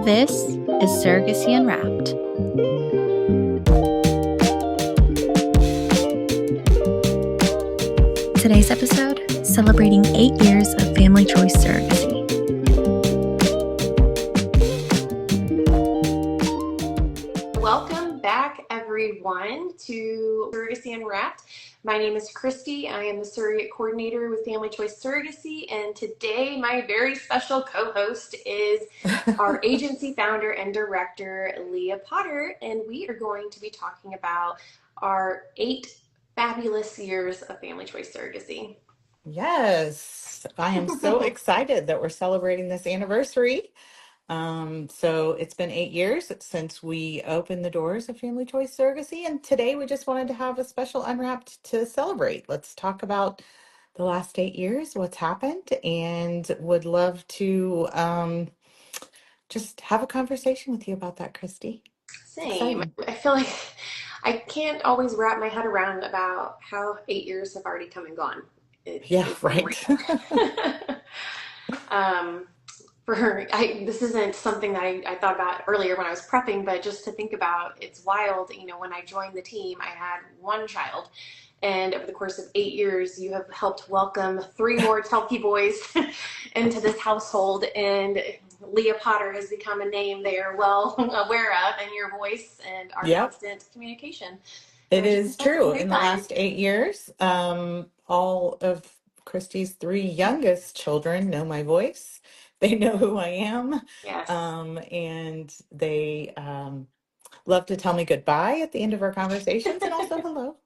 This is Surrogacy Unwrapped. Today's episode, celebrating 8 years of Family Choice Surrogacy. Welcome back, everyone, to Surrogacy Unwrapped. My name is Kristie. I am the surrogate coordinator with Family Choice Surrogacy, and today my very special co-host is our agency founder and director, Leah Potter, and we are going to be talking about our 8 fabulous years of Family Choice Surrogacy. Yes, I am so excited that we're celebrating this anniversary. So it's been 8 years since we opened the doors of Family Choice Surrogacy, and today we just wanted to have a special Unwrapped to celebrate. Let's talk about the last 8 years, what's happened, and would love to just have a conversation with you about that, Kristie. Same. Exciting. I feel like I can't always wrap my head around about how 8 years have already come and gone. Yeah, It's right. unreal. um, this isn't something that I thought about earlier when I was prepping, but just to think about, it's wild. You know, when I joined the team, I had one child. And over the course of 8 years, you have helped welcome 3 more Telke boys into this household. And Leah Potter has become a name they are well aware of, and your voice and our Yep. constant communication. It Which is is such a true. great In the time. last 8 years, all of Kristie's 3 youngest children know my voice. They know who I am. Yes. And they love to tell me goodbye at the end of our conversations and also hello.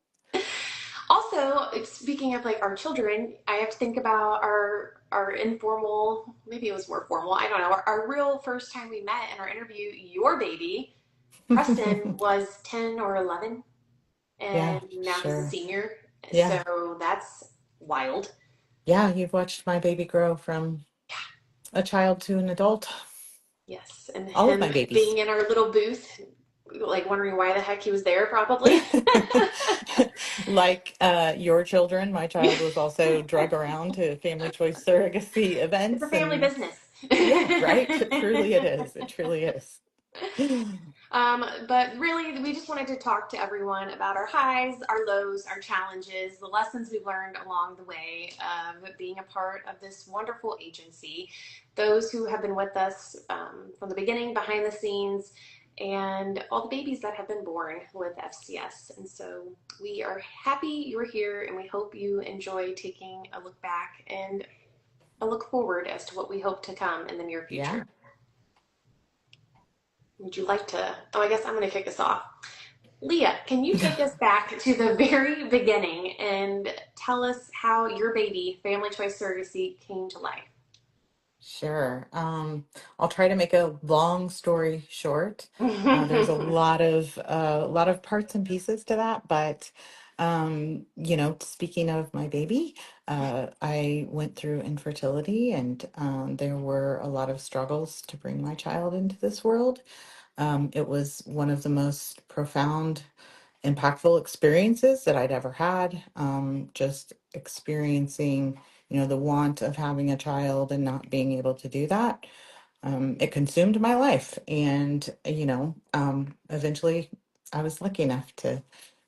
Also, speaking of like our children, I have to think about our informal, maybe it was more formal, I don't know, our real first time we met in our interview. Your baby, Preston, was 10 or 11, Yeah, and now he's a sure. senior. Yeah. So that's wild. Yeah, you've watched my baby grow from a child to an adult. Yes, and All of my him babies. being in our little booth, like wondering why the heck he was there, probably. Like your children, my child was also drug around to Family Choice Surrogacy It's a events. family And business. yeah, right. Truly it is. It truly is. But really, we just wanted to talk to everyone about our highs, our lows, our challenges, the lessons we've learned along the way of being a part of this wonderful agency, those who have been with us from the beginning, behind the scenes, and all the babies that have been born with FCS. And so we are happy you're here, and we hope you enjoy taking a look back and a look forward as to what we hope to come in the near Yeah. future. Would you like to? Oh, I guess I'm going to kick us off. Leah, can you take us back to the very beginning and tell us how your baby, Family Choice Surrogacy, came to life? Sure. I'll try to make a long story short. There's a lot of parts and pieces to that, but speaking of my baby, I went through infertility, and there were a lot of struggles to bring my child into this world. It was one of the most profound, impactful experiences that I'd ever had. Just experiencing, the want of having a child and not being able to do that. It consumed my life. And, eventually I was lucky enough to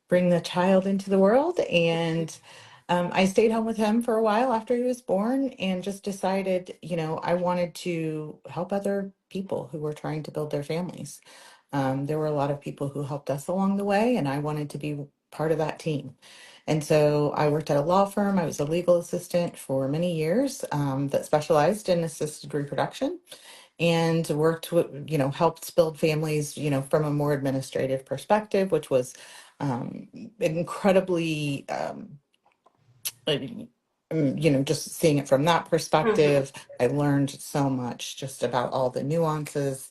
bring the child into the world. And I stayed home with him for a while after he was born and just decided, I wanted to help other people who were trying to build their families. There were a lot of people who helped us along the way, and I wanted to be part of that team. And so I worked at a law firm. I was a legal assistant for many years that specialized in assisted reproduction and worked with, helped build families, from a more administrative perspective, which was incredibly, uh, just seeing it from that Mm-hmm. perspective. I learned so much just about all the nuances.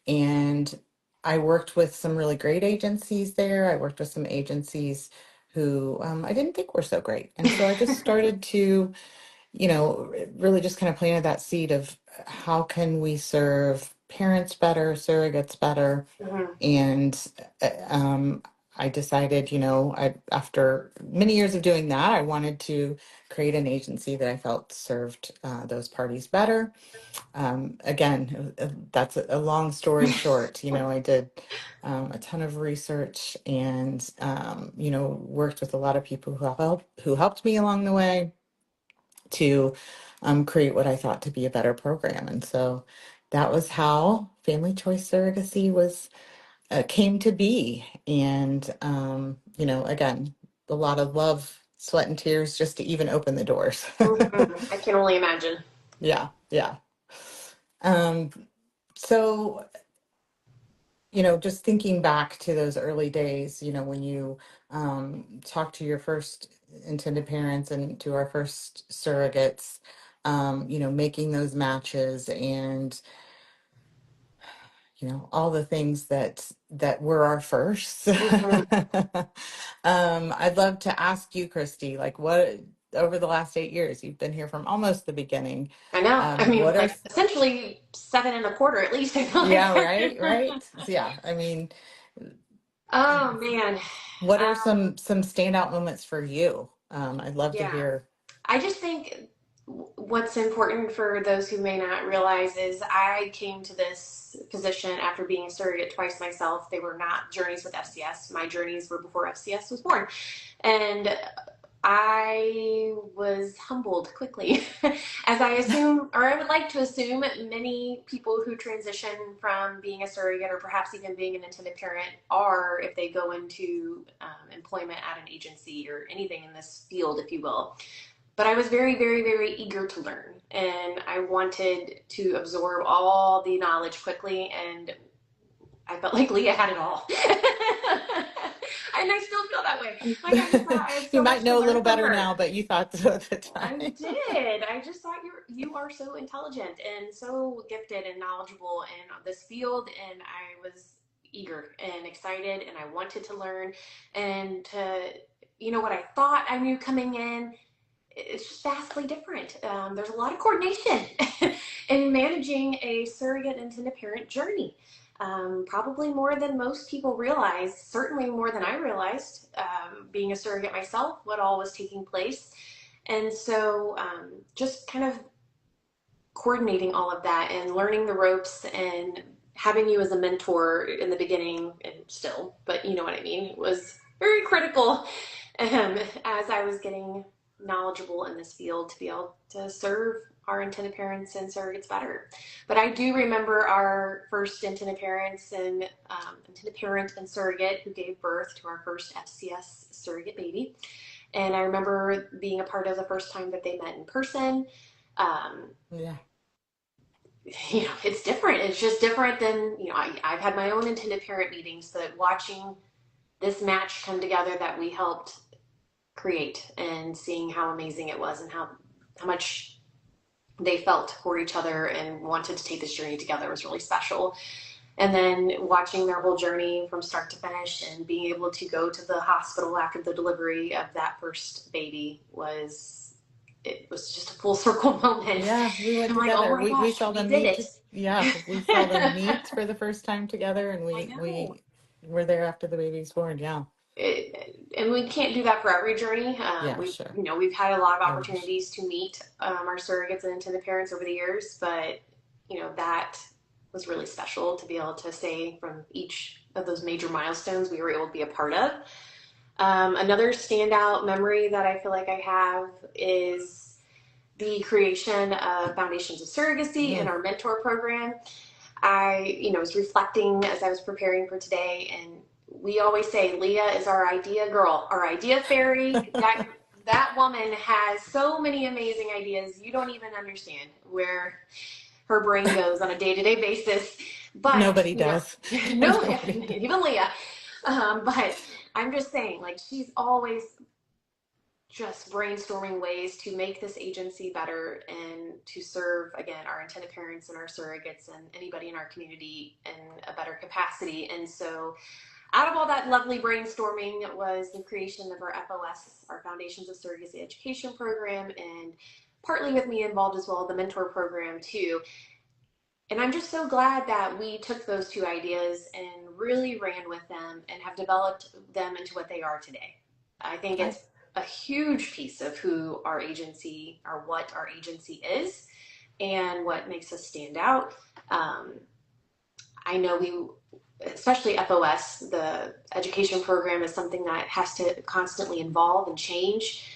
And I worked with some really great agencies there. I worked with some agencies who I didn't think were so great. And so I just started to, really just kind of planted that seed of how can we serve parents better, surrogates better. Mm-hmm. And uh, um, I decided, after many years of doing that, I wanted to create an agency that I felt served those parties better. Again, that's a long story short. I did a ton of research and, worked with a lot of people who helped me along the way to create what I thought to be a better program. And so that was how Family Choice Surrogacy was came to be. And, again, a lot of love, sweat, and tears just to even open the doors. I can only imagine. Yeah, yeah. Um, so, just thinking back to those early days, when you talked to your first intended parents and to our first surrogates, making those matches and all the things that were our firsts. Mhm. I'd love to ask you, Kristie, like what over the last 8 years, you've been here from almost the beginning. I know. I mean, What are, like essentially 7 1/4 at least. I feel yeah, like. right. So, yeah, I mean, Oh man. what are Um, some standout moments for you? I'd love to yeah. hear. I just think what's important for those who may not realize is I came to this position after being a surrogate twice myself. They were not journeys with FCS. My journeys were before FCS was born. And I was humbled quickly, as I assume, or I would like to assume, many people who transition from being a surrogate or perhaps even being an intended parent are if they go into employment at an agency or anything in this field, if you will. But I was very, very, very eager to learn, and I wanted to absorb all the knowledge quickly, and I felt like Leah had it all. And I still feel that way. Like I just thought I had You so might much to know a learn little from better her. now, but you thought so at the I time. did. I just thought you are so intelligent and so gifted and knowledgeable in this field, and I was eager and excited, and I wanted to learn and to what I thought I knew coming in. It's just vastly different. There's a lot of coordination in managing a surrogate intended parent journey. Probably more than most people realize, certainly more than I realized, being a surrogate myself, what all was taking place. And so just kind of coordinating all of that and learning the ropes and having you as a mentor in the beginning and still, but you know what I mean, was very critical as I was getting knowledgeable in this field to be able to serve our intended parents and surrogates better. But I do remember our first intended parents and intended parent and surrogate who gave birth to our first FCS surrogate baby. And I remember being a part of the first time that they met in person. Um, Yeah. it's different. It's just different than, I've had my own intended parent meetings, but watching this match come together that we helped create and seeing how amazing it was and how much they felt for each other and wanted to take this journey together was really special. And then watching their whole journey from start to finish and being able to go to the hospital after the delivery of that first baby it was just a full circle moment. Yeah, we went I'm like, oh together. my We gosh, saw we them did meet. it. Yeah, we saw them meet for the first time together, and I we know. we were there after the baby's born. Yeah, And we can't do that for every journey. yeah, sure. We've had a lot of I wish. opportunities to meet our surrogates and intended parents over the years, but that was really special to be able to say from each of those major milestones we were able to be a part of. Another standout memory that I feel like I have is the creation of Foundations of Surrogacy and Mm, our mentor program. I was reflecting as I was preparing for today, and we always say Leah is our idea girl, our idea fairy. That woman has so many amazing ideas. You don't even understand where her brain goes on a day-to-day basis. But nobody does. no, Nobody does. even Leah. But I'm just saying, like she's always just brainstorming ways to make this agency better and to serve again our intended parents and our surrogates and anybody in our community in a better capacity. And so out of all that lovely brainstorming was the creation of our FOS, our Foundations of Surrogacy Education program, and partly with me involved as well, the mentor program too. And I'm just so glad that we took those two ideas and really ran with them and have developed them into what they are today. I think I it's a huge piece of who our agency or what our agency is and what makes us stand out. Um, I know especially FOS, the education program is something that has to constantly evolve and change.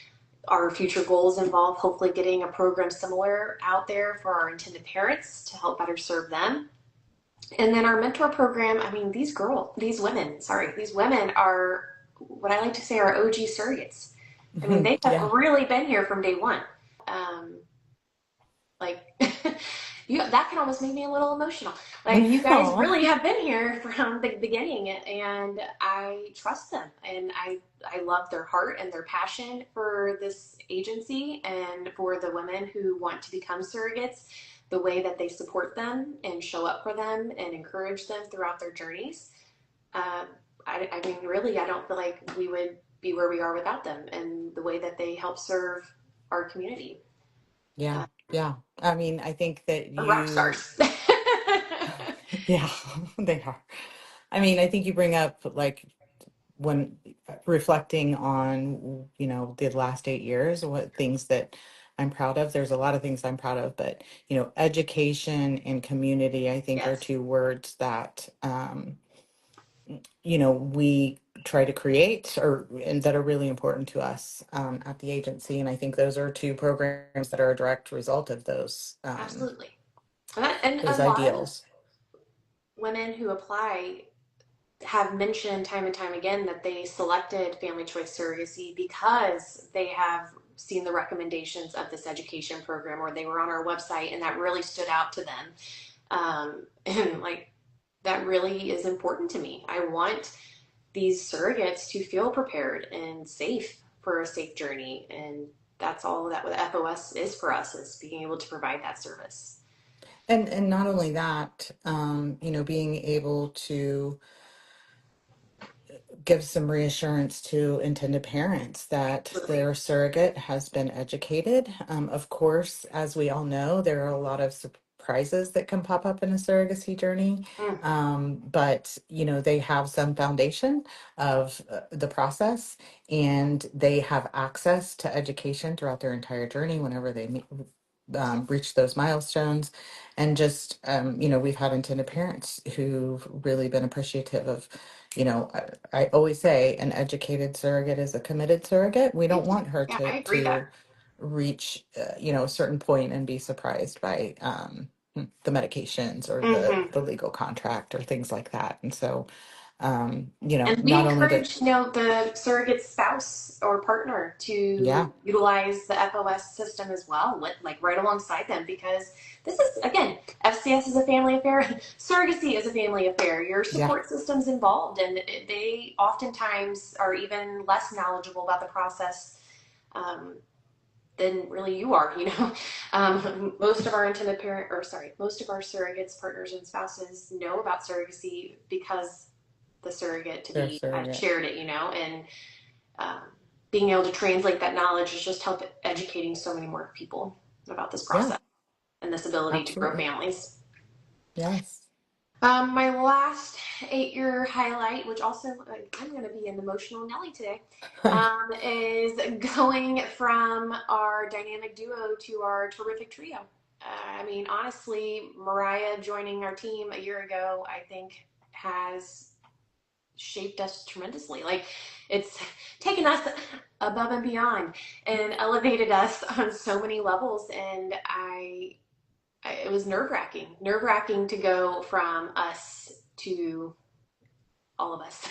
Our future goals involve hopefully getting a program similar out there for our intended parents to help better serve them. And then our mentor program, I mean, these women are what I like to say are OG surrogates. I mean, they have yeah. really been here from day one. Um, like that can almost make me a little emotional. Like you guys Aw. really have been here from the beginning, and I trust them, and I love their heart and their passion for this agency and for the women who want to become surrogates, the way that they support them and show up for them and encourage them throughout their journeys. um, I mean, really, I don't feel like we would be where we are without them and the way that they help serve our community. Yeah, yeah. I mean, I think that Rock you, stars. yeah, they are. I mean, I think you bring up like when reflecting on, the last 8 years, what things that I'm proud of. There's a lot of things I'm proud of, but education and community, I think, are Yes, two words that we try to create or and that are really important to us at the agency. And I think those are two programs that are a direct result of absolutely. And those a lot of ideals. women who apply have mentioned time and time again that they selected Family Choice Surrogacy because they have seen the recommendations of this education program, or they were on our website and that really stood out to them. And like, that really is important to me. I want these surrogates to feel prepared and safe for a safe journey. And that's all that what FOS is for us, is being able to provide that service. And not only that, being able to give some reassurance to intended parents that Absolutely. their surrogate has been educated. Of course, as we all know, there are a lot of surprises that can pop up in a surrogacy journey. Mm, But, they have some foundation of the process, and they have access to education throughout their entire journey whenever they reach those milestones. And just, we've had intended parents who've really been appreciative of, I always say an educated surrogate is a committed surrogate. We don't thank you. want her Yeah, to I agree that. reach a certain point and be surprised by the medications or the Hmm. the legal contract or things like that. And so And we not only to encourage, the surrogate spouse or partner yeah, to utilize the FOS system as well, like right alongside them, because this is, again, FCS is a family affair, surrogacy is a family affair. Your yeah, support system's involved, and they oftentimes are even less knowledgeable about the process um, than really you are. Most of our intended parent, or sorry, most of our surrogates, partners, and spouses know about surrogacy because the surrogate to they're a be surrogate. shared it, and um, being able to translate that knowledge has just helped educating so many more people about this Yeah, process and this ability to grow absolutely. families. Yes. My last 8-year highlight, which also I'm going to be an emotional Nelly today, is going from our dynamic duo to our terrific trio. I mean, honestly, Mariah joining our team a year ago, I think, has shaped us tremendously. Like, it's taken us above and beyond and elevated us on so many levels. And it was nerve wracking to go from us to all of us,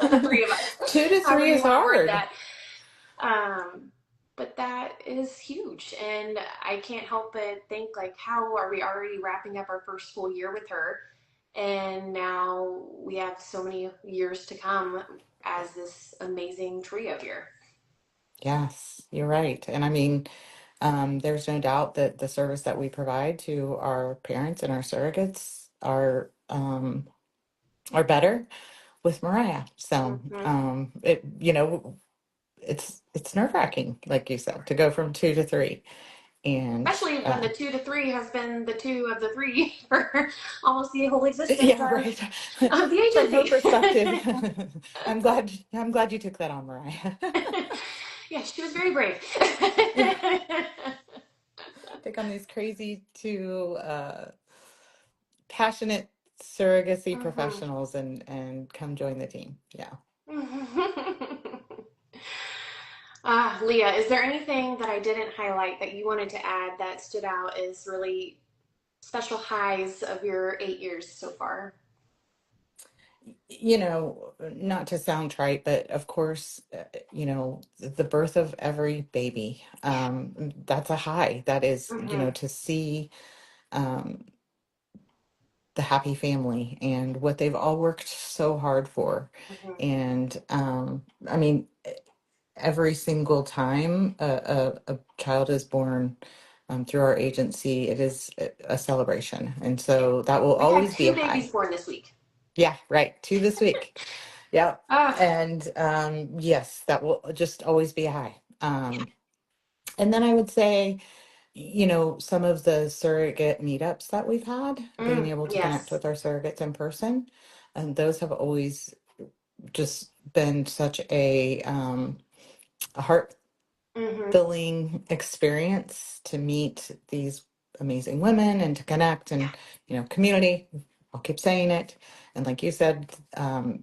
to the three of us, 2 to 3 however you is want to word hard. that. But that is huge. And I can't help but think, like, how are we already wrapping up our first full year with her? And now we have so many years to come as this amazing trio here. Yes, you're right. And I mean, there's no doubt that the service that we provide to our parents and our surrogates are better with Mariah. So Mm-hmm. it's nerve-wracking, like you said, to go from 2 to 3. And Especially when the 2 to 3 has been the 2 of the 3 for almost the whole existence yeah, right. of the From her agency. perspective, I'm glad you took that on, Mariah. Yeah, she was very brave. Yeah, take on these crazy two passionate surrogacy Mhm. professionals and come join the team. Yeah. Leah, is there anything that I didn't highlight that you wanted to add that stood out as really special highs of your 8 years so far? You know, not to sound trite, but of course, you know, the birth of every baby, that's a high. That is, you Hmm. know, to see um, the happy family and what they've all worked so hard for. Hmm. And I mean, every single time a child is born through our agency, it is a celebration. And Yeah. so that will We had always be two a babies high. born this week. Yeah, right. Two this week. Yeah. Ah, And yes, that will just always be a high. yeah. And then I would say, you know, some of the surrogate meetups that we've had, being able to connect Yes. with our surrogates in person, and those have always just been such a heart Hmm. filling experience to meet these amazing women and to connect Yeah, and, you know, community. I'll keep saying it. And like you said,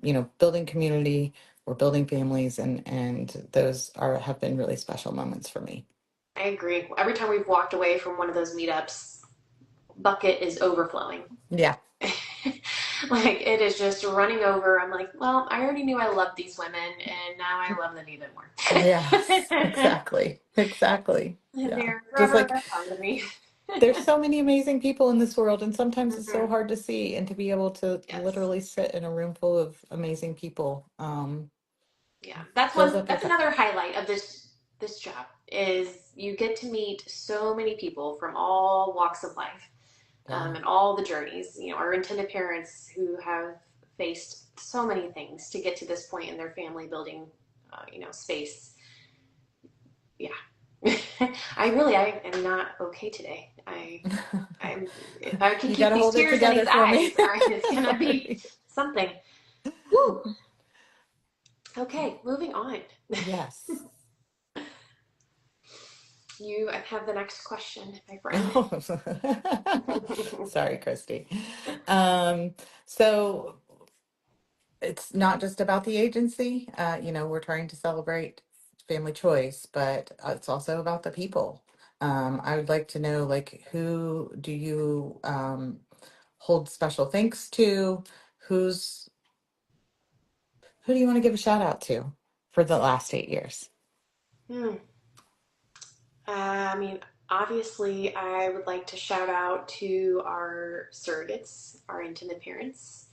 you know, building community or building families and those are have been really special moments for me. I agree. Every time we've walked away from one of those meetups, bucket is overflowing. Yeah. Like it is just running over. I'm like, well, I already knew I loved these women, and now I love them even more. Yes, exactly. Exactly. Yeah. They're Just forever like a part of me. there's so many amazing people in this world, and sometimes it's so Hmm. hard to see and to be able to Yes. literally sit in a room full of amazing people Yeah, fills up your that's cup. another highlight of this job is you get to meet so many people from all walks of life, Yeah. and all the journeys. You know, our intended parents who have faced so many things to get to this point in their family building, space. Yeah, I am not okay today. I'm if I can You keep got to these hold it tears in together these for eyes, me. it's gonna be Sorry. something. Woo. Okay, moving on. Yes. You have the next question, my friend. Oh, sorry, Kristie. Um, so it's not just about the agency. You know, we're trying to celebrate family choice, but it's also about the people. I would like to know, like, who do you hold special thanks to? Who's who do you want to give a shout out to for the last 8 years? Hmm. I mean, obviously, I would like to shout out to our surrogates, our intended parents,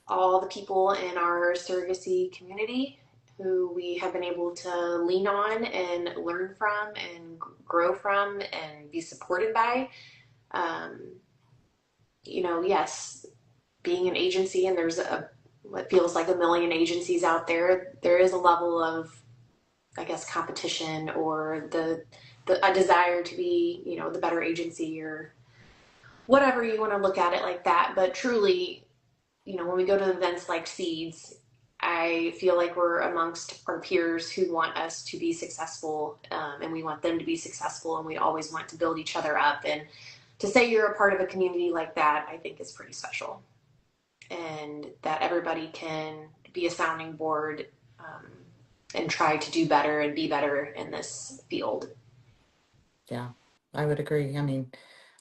all the people in our surrogacy community who we have been able to lean on and learn from and grow from and be supported by. Um, yes, being an agency and there's what feels like a million agencies out there, there is a level of, I guess, competition or the a desire to be, the better agency or whatever you want to look at it like that. But truly, when we go to events like Seeds, I feel like we're amongst our peers who want us to be successful, and we want them to be successful, and we always want to build each other up. And to say you're a part of a community like that, I think is pretty special, and that everybody can be a sounding board, and try to do better and be better in this field. Yeah, I would agree. I mean,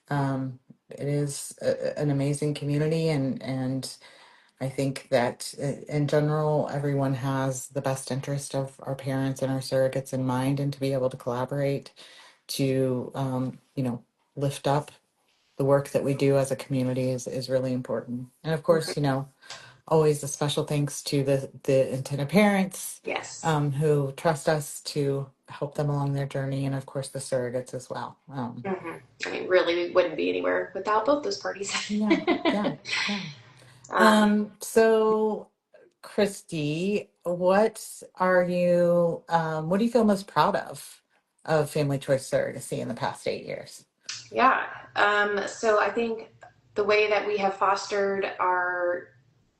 it is an amazing community, and I think that in general, everyone has the best interest of our parents and our surrogates in mind, and to be able to collaborate to, you know, lift up the work that we do as a community is really important. And of course, you know, always a special thanks to the intended parents Yes. who trust us to help them along their journey, and of course the surrogates as well. Hmm. I mean, really, we wouldn't be anywhere without both those parties. Yeah, yeah, yeah. um, So Kristie, what do you feel most proud of of Family Choice Surrogacy in the past 8 years? Yeah. So I think the way that we have fostered our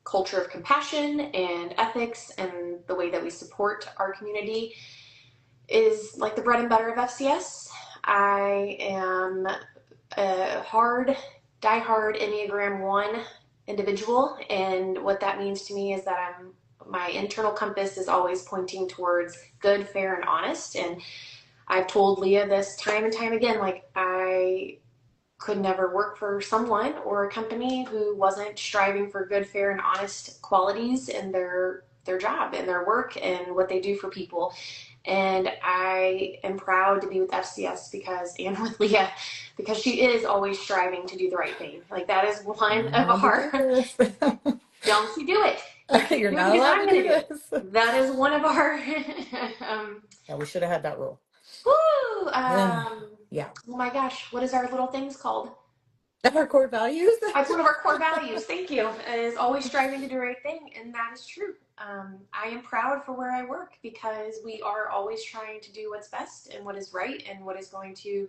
culture of compassion and ethics and the way that we support our community is like the bread and butter of FCS. I am a diehard Enneagram 1 individual, and what that means to me is that my internal compass is always pointing towards good, fair, and honest. And I've told Leah this time and time again, like I could never work for someone or a company who wasn't striving for good, fair, and honest qualities in their job and their work and what they do for people. And I am proud to be with FCS and with Leah, because she is always striving to do the right thing. Like that is one I'm of allowed to our, do this. don't you do it. You can't You're do it not because allowed I'm to going do to do it. this. That is one of our, Yeah, we should have had that rule. woo, Yeah. oh my gosh, what is our little things called? Our core values. It's one of our core values. Thank you. Is always striving to do the right thing, and that is true. I am proud for where I work because we are always trying to do what's best and what is right and what is going to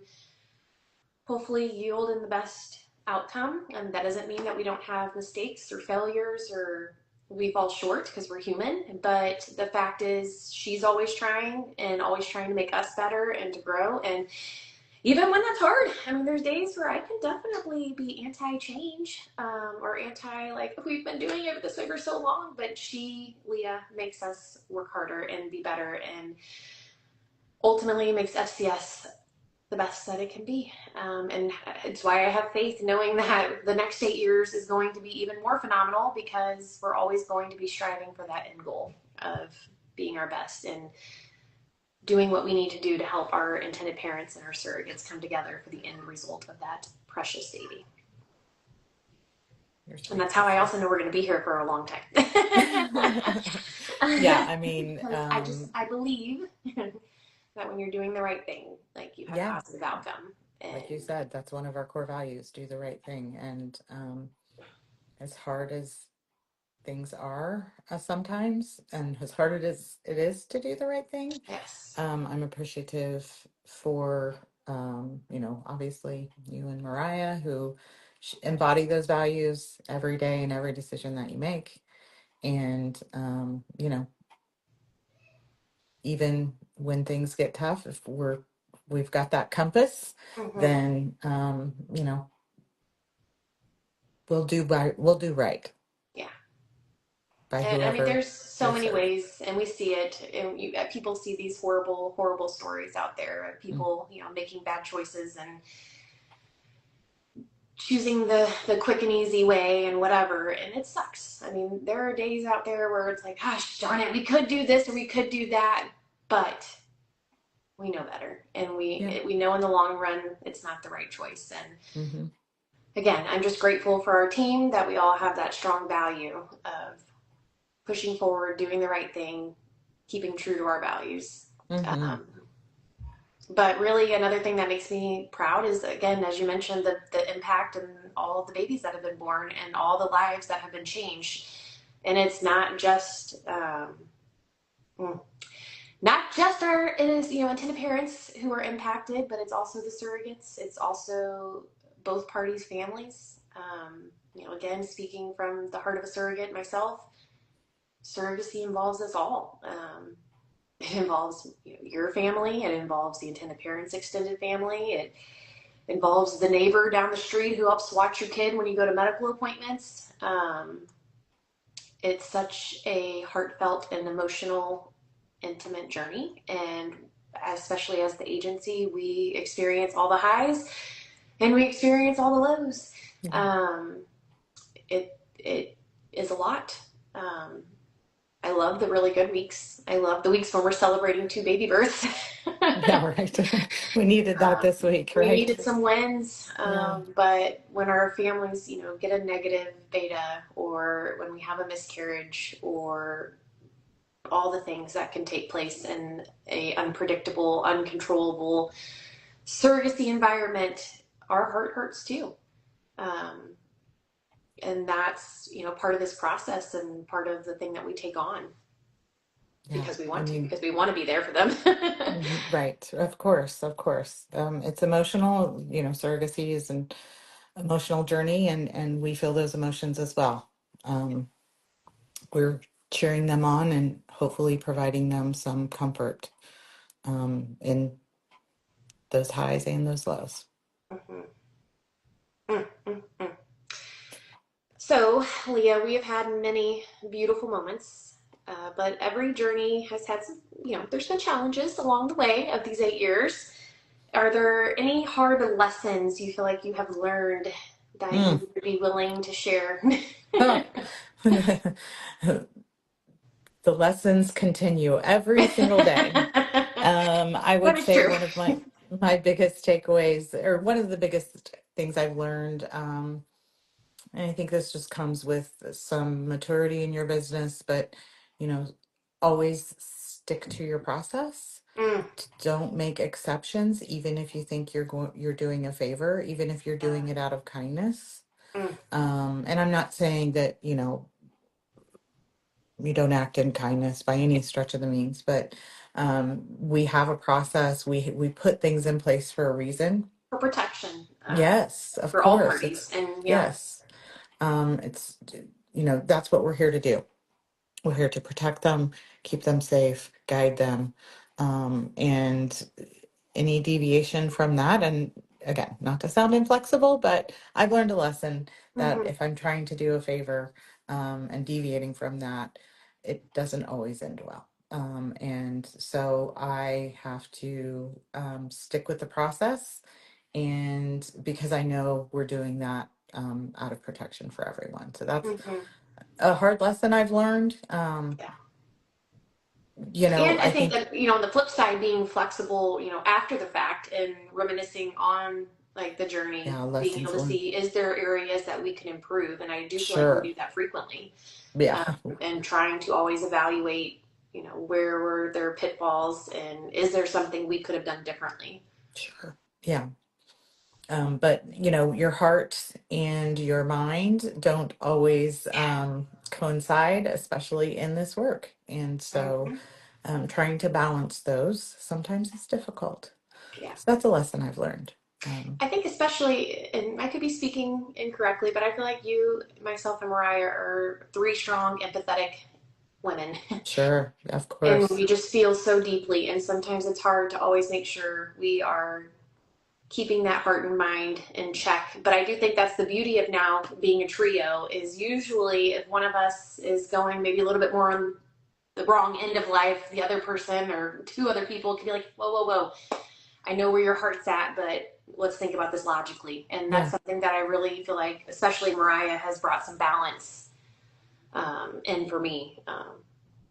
hopefully yield in the best outcome. And that doesn't mean that we don't have mistakes or failures or we fall short, because we're human. But the fact is, she's always trying and always trying to make us better and to grow. And even when that's hard, I mean, there's days where I can definitely be anti-change, or like, we've been doing it this way for so long, but Leah, makes us work harder and be better, and ultimately makes FCS the best that it can be. And it's why I have faith knowing that the next 8 years is going to be even more phenomenal, because we're always going to be striving for that end goal of being our best and doing what we need to do to help our intended parents and our surrogates come together for the end result of that precious baby. And that's how I also know we're going to be here for a long time. Yeah, I mean, I believe that when you're doing the right thing, like, you have a positive outcome. And like you said, that's one of our core values: do the right thing. And as hard as things are sometimes, and as hard as it is to do the right thing, yes, I'm appreciative for obviously you and Mariah, who embody those values every day in every decision that you make. And even when things get tough, if we've got that compass, then we'll do right. Yeah. By And I mean, whoever there's so we many serve. ways, and we see it, and people see these horrible, horrible stories out there of people, making bad choices and choosing the quick and easy way and whatever, and it sucks. I mean, there are days out there where it's like, gosh darn it, we could do this or we could do that, but we know better, and we know in the long run it's not the right choice. And again, I'm just grateful for our team that we all have that strong value of pushing forward, doing the right thing, keeping true to our values. But really, another thing that makes me proud is, again, as you mentioned, the impact and all of the babies that have been born and all the lives that have been changed. And it's not just intended parents who are impacted, but it's also the surrogates. It's also both parties' families. Again, speaking from the heart of a surrogate myself, surrogacy involves us all. It involves your family. It involves the intended parents' extended family. It involves the neighbor down the street who helps watch your kid when you go to medical appointments. It's such a heartfelt and emotional, intimate journey. And especially as the agency, we experience all the highs and we experience all the lows. It is a lot. I love the really good weeks. I love the weeks when we're celebrating 2 baby births. Yeah, right. We needed that this week, right? We needed some wins. But when our families, get a negative beta, or when we have a miscarriage, or all the things that can take place in a unpredictable, uncontrollable surrogacy environment, our heart hurts too. And that's, part of this process and part of the thing that we take on. Yeah. because we I want to, mean, because we want to be there for them. right. Of course. Of course. It's emotional, surrogacy is an emotional journey and we feel those emotions as well. Um, we're cheering them on and hopefully providing them some comfort in those highs and those lows. Mhm. Mm, mm, mm. So, Leah, we have had many beautiful moments, but every journey has had some, there's been challenges along the way of these 8 years. Are there any hard lessons you feel like you have learned that you Mm. would be willing to share? Huh. The lessons continue every single day. I That would is say true. one of my biggest takeaways, or one of the biggest things I've learned, and I think this just comes with some maturity in your business, but you know, always stick to your process. Mm, Don't make exceptions, even if you think you're doing a favor, even if you're uh, doing it out of kindness. mm, And I'm not saying that, you don't act in kindness by any stretch of the means, but we have a process. We put things in place for a reason. for protection, Yes, of for all course. parties. And yeah. Yes. It's that's what we're here to do. We're here to protect them, keep them safe, guide them, and any deviation from that. And again, not to sound inflexible, but I've learned a lesson that Mhm. if I'm trying to do a favor and deviating from that, it doesn't always end well. And so I have to stick with the process, and because I know we're doing that out of protection for everyone. So that's Mhm. a hard lesson I've learned. Yeah. And I I think think, that, on the flip side, being flexible, after the fact and reminiscing on like the journey, yeah, being able lessons to learned. see, is there areas that we can improve? And I do feel like we Sure. do that frequently. Yeah. um, and trying to always evaluate, where were there pitfalls and is there something we could have done differently? Sure. Yeah. But your heart and your mind don't always coincide, especially in this work. And so Mhm. trying to balance those sometimes is difficult. Yeah. So that's a lesson I've learned. I think especially, and I could be speaking incorrectly, but I feel like you, myself, and Mariah are three strong, empathetic women. Sure, of And course. we just feel so deeply, and sometimes it's hard to always make sure we are keeping that heart and mind in check. But I do think that's the beauty of now being a trio, is usually if one of us is going maybe a little bit more on the wrong end of life, the other person or two other people can be like, whoa, whoa, whoa, I know where your heart's at, but let's think about this logically. And that's Yeah. something that I really feel like, especially Mariah, has brought some balance in for me.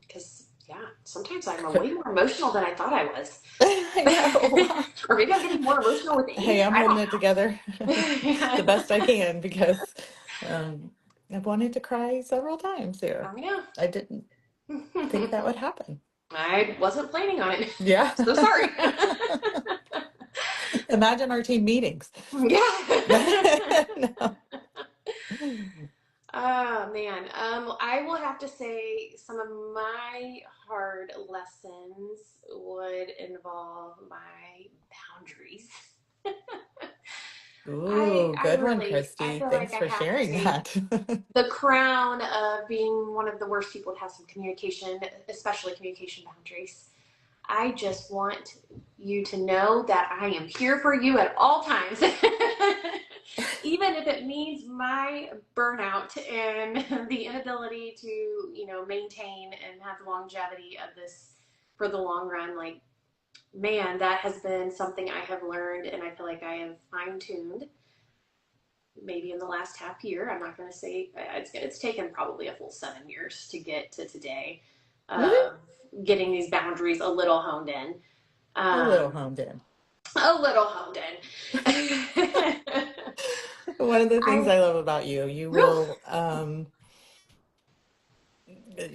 Because, yeah, sometimes I'm way more emotional than I thought I was. I know. Or maybe I'm getting more emotional with Hey, age. I'm I holding don't it together the know. best I can because um, I've wanted to cry several times here. I I didn't think know. that would happen. I wasn't planning on it. Yeah. So sorry. Imagine our team meetings. Yeah. No. Oh man. I will have to say some of my hard lessons would involve my boundaries. I Ooh, I good one, really I Christy. feel like Thanks I for have to sharing take that. the crown of being one of the worst people to have some communication, especially communication boundaries. I just want you to know that I am here for you at all times. Even if it means my burnout and the inability to, maintain and have the longevity of this for the long run. Like, man, that has been something I have learned and I feel like I have fine tuned maybe in the last half year. I'm not going to say it's taken probably a full 7 years to get to today. Woohoo. Of getting these boundaries a little honed in. A little Um, honed in. a little honed in. One of the things I, I love about you, you whew, will,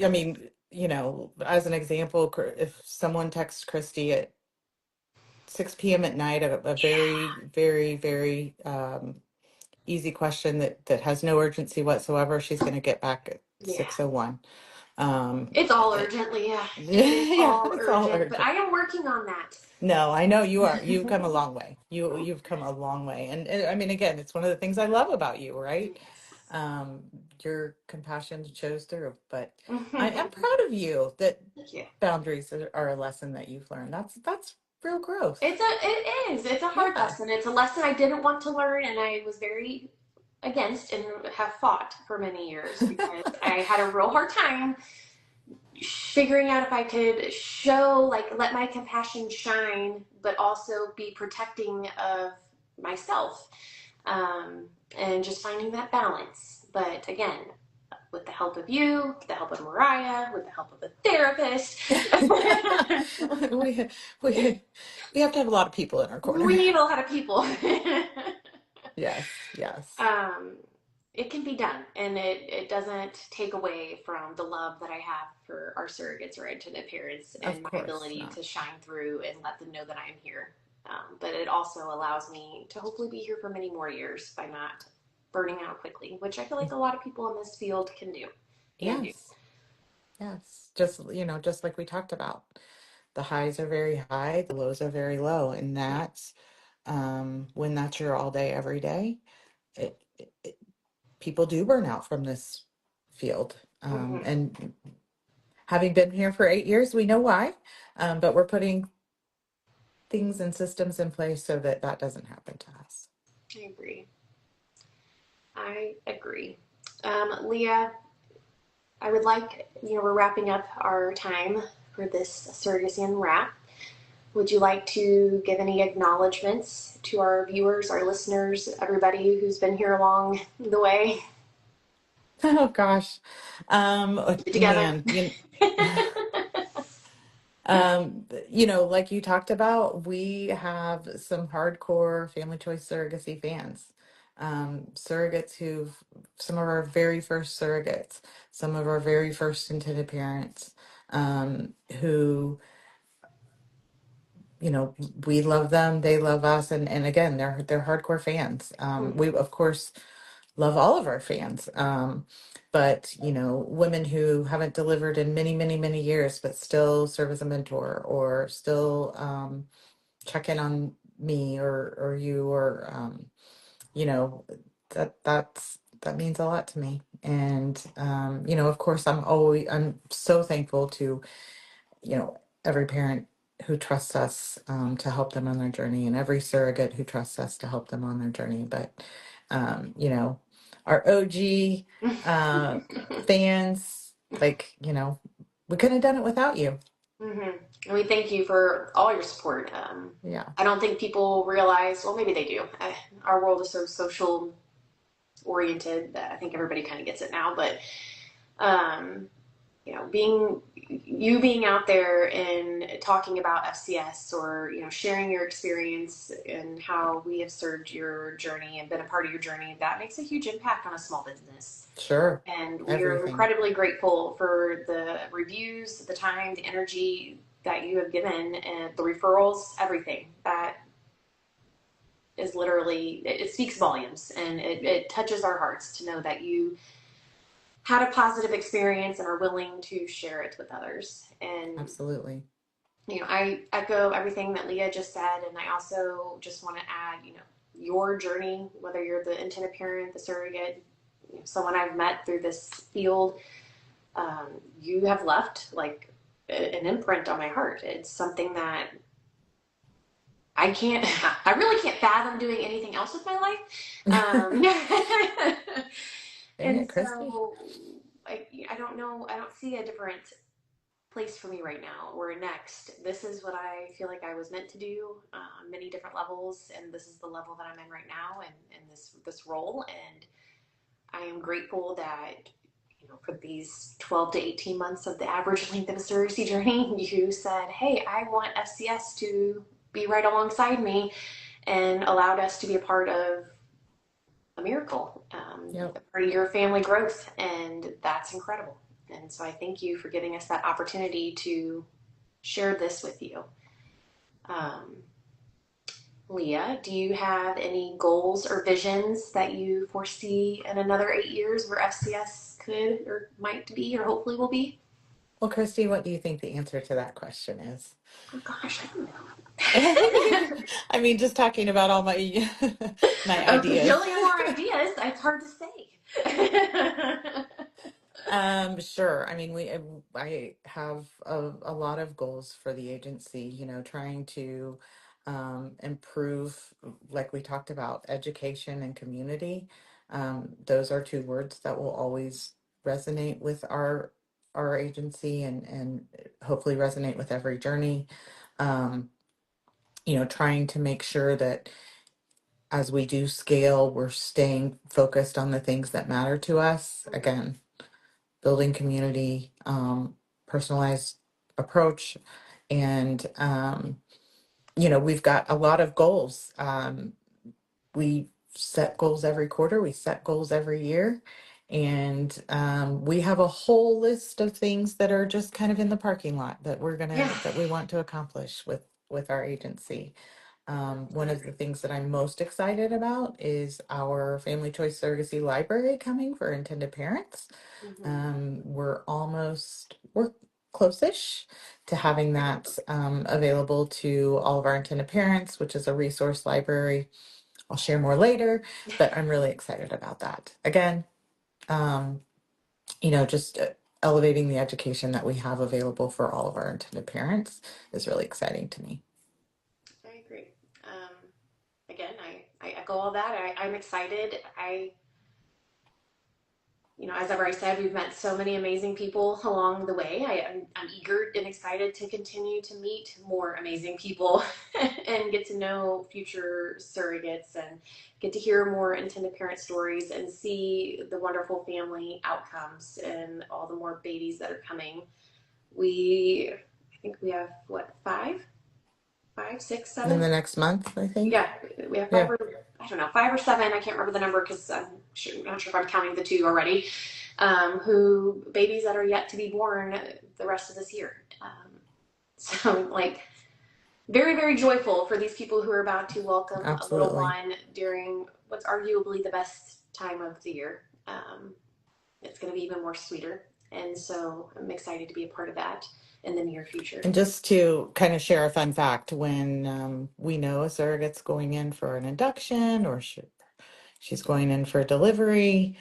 I mean, as an example, if someone texts Christy at 6 p.m. at night, a yeah, very, very, very easy question that has no urgency whatsoever, she's going to get back at yeah, 6:01. It's all it, urgent, Leah. It is yeah, all it's all urgent, but urgent. I am working on that. No, I know you are. You've come a long way. You've come a long way. And I mean, again, it's one of the things I love about you, right? Yes. Um, your compassion shows through. But I am Thank proud of you that you. boundaries are a lesson that you've learned. That's real growth. It is. It's a hard Yeah. lesson. It's a lesson I didn't want to learn, and I was very against and have fought for many years because I had a real hard time figuring out if I could show, like, let my compassion shine, but also be protecting of myself, and just finding that balance. But again, with the help of you, with the help of Mariah, with the help of a therapist, we we we have to have a lot of people in our we corner. need a lot of people. Yes, yes. um, it can be done, and it doesn't take away from the love that I have for our surrogates or intended parents Of and my course ability not. to shine through and let them know that I'm here. But it also allows me to hopefully be here for many more years by not burning out quickly, which I feel like a lot of people in this field can do and do. Yes, yes. Just, just like we talked about. The highs are very high, the lows are very low, and Yeah. that's when that's your all day, every day. People do burn out from this field, Mm-hmm. and having been here for 8 years, we know why. But we're putting things and systems in place so that that doesn't happen to us. I agree. I agree. Leah, I would like, we're wrapping up our time for this Surrogacy Unwrapped. Would you like to give any acknowledgments to our viewers, our listeners, everybody who's been here along the way Oh gosh, together? man, like you talked about, we have some hardcore family choice surrogacy fans. Surrogates some of our very first surrogates, some of our very first intended parents, who, you know, we love them, they love us, and again, they're hardcore fans. We of course love all of our fans. But women who haven't delivered in many, many, many years, but still serve as a mentor or still check in on me or you or you know that means a lot to me. And of course, I'm so thankful to you know, every parent who trusts us to help them on their journey, and every surrogate who trusts us to help them on their journey. But, our OG uh, fans, we couldn't have done it without you. Mm-hmm. And we thank you for all your support. Yeah, I don't think people realize, well, maybe they do. Our world is so social oriented that I think everybody kind of gets it now. But um, being out there and talking about FCS, or sharing your experience and how we have served your journey and been a part of your journey, that makes a huge impact on a small business. sure. And we are Everything. incredibly grateful for the reviews, the time, the energy that you have given, and the referrals, everything. That is literally, it speaks volumes, and it touches our hearts to know that you had a positive experience and are willing to share it with others. And Absolutely. I echo everything that Leah just said, and I also just want to add, your journey, whether you're the intended parent, the surrogate, someone I've met through this field, you have left like an imprint on my heart. It's something that I can't, I really can't fathom doing anything else with my life. Dang And it, Kristie. so I don't know, I don't see a different place for me right now or next. This is what I feel like I was meant to do on many different levels, and this is the level that I'm in right now, and in this role. And I am grateful that for these 12 to 18 months of the average length of a surrogacy journey, you said, "Hey, I want FCS to be right alongside me," and allowed us to be a part of a miracle, Yep. a part of your family growth, and that's incredible. And so I thank you for giving us that opportunity to share this with you. Um, Leah, do you have any goals or visions that you foresee in another 8 years where FCS could or might be or hopefully will be? Well, Kristie, what do you think the answer to that question is? Oh gosh, I don't know. I mean, just talking about all my my A ideas. bajillion more ideas. It's hard to say. Sure. I mean, I have a lot of goals for the agency, trying to improve, like we talked about, education and community. Those are two words that will always resonate with our agency and hopefully resonate with every journey. Um, trying to make sure that as we do scale, we're staying focused on the things that matter to us. Again, building community, personalized approach. And, we've got a lot of goals. We set goals every quarter, we set goals every year. And we have a whole list of things that are just kind of in the parking lot that Yeah. that we want to accomplish with our agency. One of the things that I'm most excited about is our Family Choice Surrogacy Library coming for intended parents. Mhm. We're close-ish to having that available to all of our intended parents, which is a resource library. I'll share more later, but I'm really excited about that. Again, um, just elevating the education that we have available for all of our intended parents is really exciting to me. I agree. Again, I echo all that. I'm excited. As I've already said, we've met so many amazing people along the way. I'm eager and excited to continue to meet more amazing people and get to know future surrogates and get to hear more intended parent stories and see the wonderful family outcomes and all the more babies that are coming. I think we have what, five, six, In seven? the next month, I think. Yeah, we have Yeah. I don't know, 5 or 7. I can't remember the number because not sure if I'm counting the 2 already. Who babies that are yet to be born the rest of this year. So like very, very joyful for these people who are about to welcome a little Absolutely. one during what's arguably the best time of the year. It's going to be even more sweeter. And so I'm excited to be a part of that in the near future. And just to kind of share a fun fact, when we know a surrogate's going in for an induction or she's going in for delivery,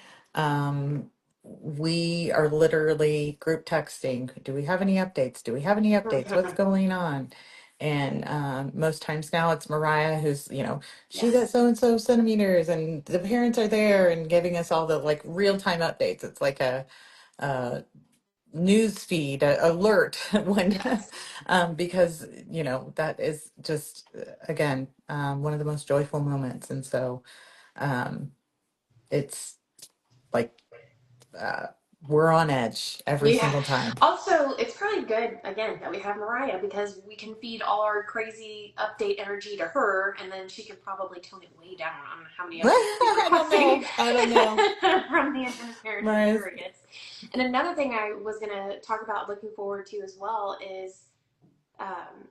we are literally group texting. Do we have any updates? Do we have any updates? What's going on? And most times now it's Mariah who's, she's at Yes. so and so centimeters, and the parents are there and giving us all the like real time updates. It's like a news feed alert when Yes. because that is just again one of the most joyful moments, and so um it's like uh we're on edge every Yeah. single time. Also, it's probably good again that we have Mariah because we can feed all our crazy update energy to her, and then she can probably tone it way down on how many updates she's requesting I don't know. from the intended parents and Mariah's, surrogates. And another thing I was going to talk about, looking forward to as well, is um,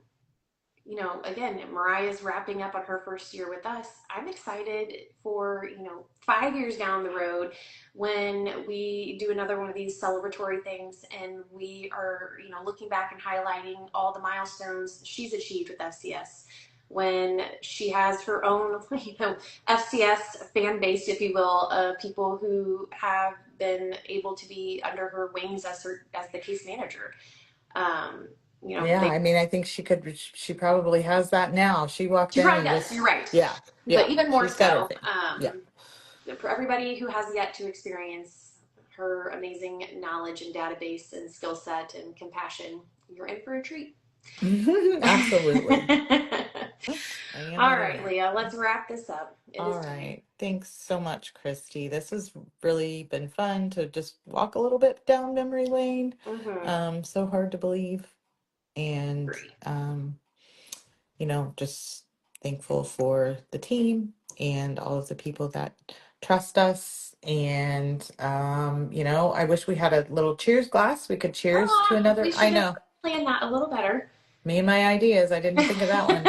again, Mariah's wrapping up on her first year with us. I'm excited for, 5 years down the road when we do another one of these celebratory things and we are, looking back and highlighting all the milestones she's achieved with FCS. When she has her own, FCS fan base, if you will, of people who have been able to be under her wings as the case manager. Um, yeah, they I mean, I think she probably has that now. She walked She in probably and does. You're just, right. yeah, But yeah, even more she's got her so, thing. Yeah. for everybody who has yet to experience her amazing knowledge and database and skill set and compassion, you're in for a treat. Absolutely. All Amen to right, that. Leah, let's wrap this up. It is All time. right. Thanks so much, Kristie. This has really been fun to just walk a little bit down memory lane. Mm-hmm. So hard to believe. And, Agree. just thankful for the team and all of the people that trust us. And, I wish we had a little cheers glass. We could cheers to Oh, another. we I should have know, planned that a little better. me and my ideas. I didn't think of that one.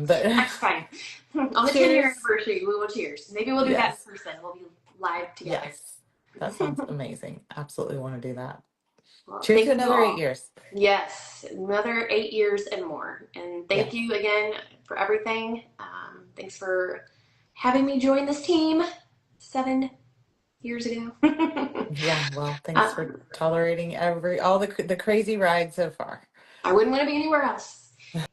But Next time. On the 10-year cheers. anniversary, we will cheers. Maybe we'll do that in Yes. person. We'll be live together. Yes. That sounds amazing. Absolutely want to do that. Well, Cheers to thank you another eight all. years. Yes, another 8 years and more. And thank Yes. you again for everything. Thanks for having me join this team 7 years ago. Yeah. Well, thanks for um, tolerating all the crazy rides so far. I wouldn't want to be anywhere else. Well,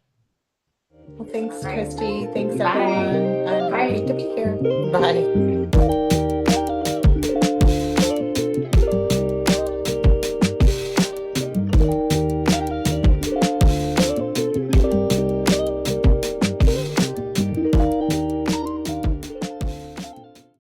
All thanks, right. Kristie. Thanks, Bye. everyone. I'm happy to Bye. be here. Bye.